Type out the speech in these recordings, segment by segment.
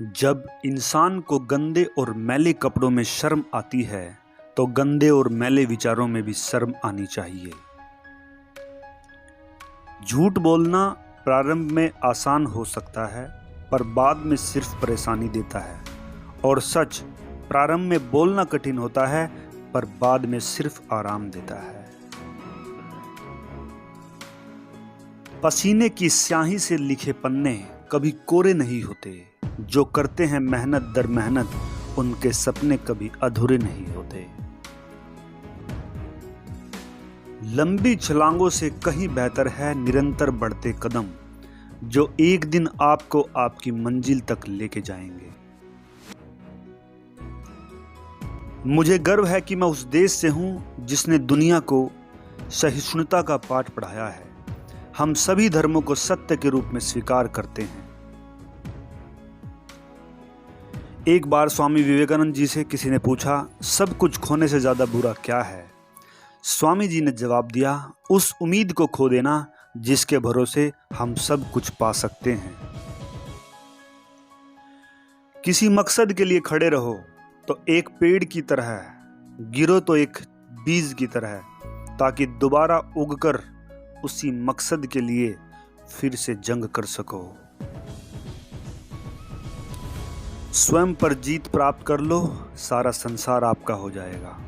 जब इंसान को गंदे और मैले कपड़ों में शर्म आती है तो गंदे और मैले विचारों में भी शर्म आनी चाहिए। झूठ बोलना प्रारंभ में आसान हो सकता है पर बाद में सिर्फ परेशानी देता है, और सच प्रारंभ में बोलना कठिन होता है पर बाद में सिर्फ आराम देता है। पसीने की स्याही से लिखे पन्ने कभी कोरे नहीं होते। जो करते हैं मेहनत दर मेहनत उनके सपने कभी अधूरे नहीं होते। लंबी छलांगों से कहीं बेहतर है निरंतर बढ़ते कदम, जो एक दिन आपको आपकी मंजिल तक लेके जाएंगे। मुझे गर्व है कि मैं उस देश से हूं जिसने दुनिया को सहिष्णुता का पाठ पढ़ाया है। हम सभी धर्मों को सत्य के रूप में स्वीकार करते हैं। एक बार स्वामी विवेकानंद जी से किसी ने पूछा, सब कुछ खोने से ज्यादा बुरा क्या है? स्वामी जी ने जवाब दिया, उस उम्मीद को खो देना जिसके भरोसे हम सब कुछ पा सकते हैं। किसी मकसद के लिए खड़े रहो तो एक पेड़ की तरह, गिरो तो एक बीज की तरह, ताकि दोबारा उगकर उसी मकसद के लिए फिर से जंग कर सको। स्वयं पर जीत प्राप्त कर लो, सारा संसार आपका हो जाएगा।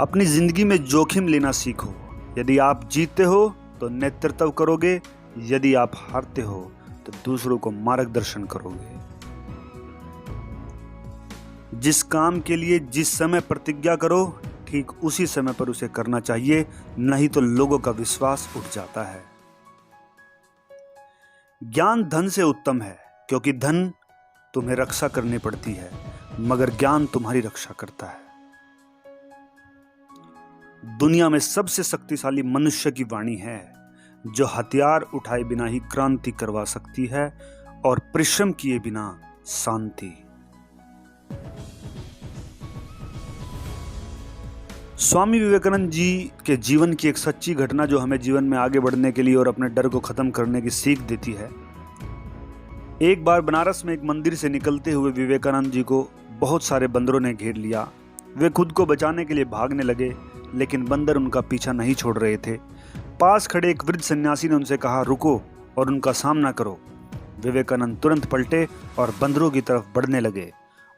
अपनी जिंदगी में जोखिम लेना सीखो। यदि आप जीतते हो तो नेतृत्व करोगे, यदि आप हारते हो तो दूसरों को मार्गदर्शन करोगे। जिस काम के लिए जिस समय प्रतिज्ञा करो, ठीक उसी समय पर उसे करना चाहिए, नहीं तो लोगों का विश्वास उठ जाता है। ज्ञान धन से उत्तम है, क्योंकि धन तुम्हें रक्षा करनी पड़ती है मगर ज्ञान तुम्हारी रक्षा करता है। दुनिया में सबसे शक्तिशाली मनुष्य की वाणी है, जो हथियार उठाए बिना ही क्रांति करवा सकती है और परिश्रम किए बिना शांति। स्वामी विवेकानंद जी के जीवन की एक सच्ची घटना जो हमें जीवन में आगे बढ़ने के लिए और अपने डर को खत्म करने की सीख देती है। एक बार बनारस में एक मंदिर से निकलते हुए विवेकानंद जी को बहुत सारे बंदरों ने घेर लिया। वे खुद को बचाने के लिए भागने लगे, लेकिन बंदर उनका पीछा नहीं छोड़ रहे थे। पास खड़े एक वृद्ध सन्यासी ने उनसे कहा, रुको और उनका सामना करो। विवेकानंद तुरंत पलटे और बंदरों की तरफ बढ़ने लगे।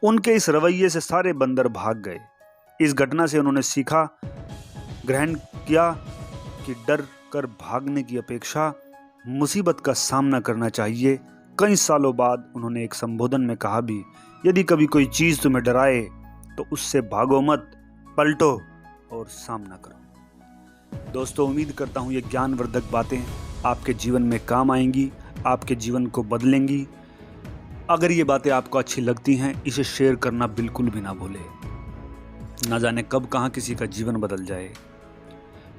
उनके इस रवैये से सारे बंदर भाग गए। इस घटना से उन्होंने सीखा ग्रहण किया कि डर कर भागने की अपेक्षा मुसीबत का सामना करना चाहिए। कई सालों बाद उन्होंने एक संबोधन में कहा भी, यदि कभी कोई चीज तुम्हें डराए तो उससे भागो मत, पलटो और सामना करो। दोस्तों, उम्मीद करता हूँ ये ज्ञानवर्धक बातें आपके जीवन में काम आएंगी, आपके जीवन को बदलेंगी। अगर ये बातें आपको अच्छी लगती हैं, इसे शेयर करना बिल्कुल भी ना भूलें। ना जाने कब कहाँ किसी का जीवन बदल जाए।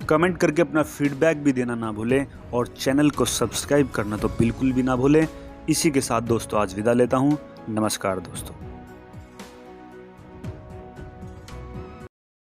कमेंट करके अपना फीडबैक भी देना ना भूलें और चैनल को सब्सक्राइब करना तो बिल्कुल भी ना भूलें। इसी के साथ दोस्तों आज विदा लेता हूँ। नमस्कार दोस्तों।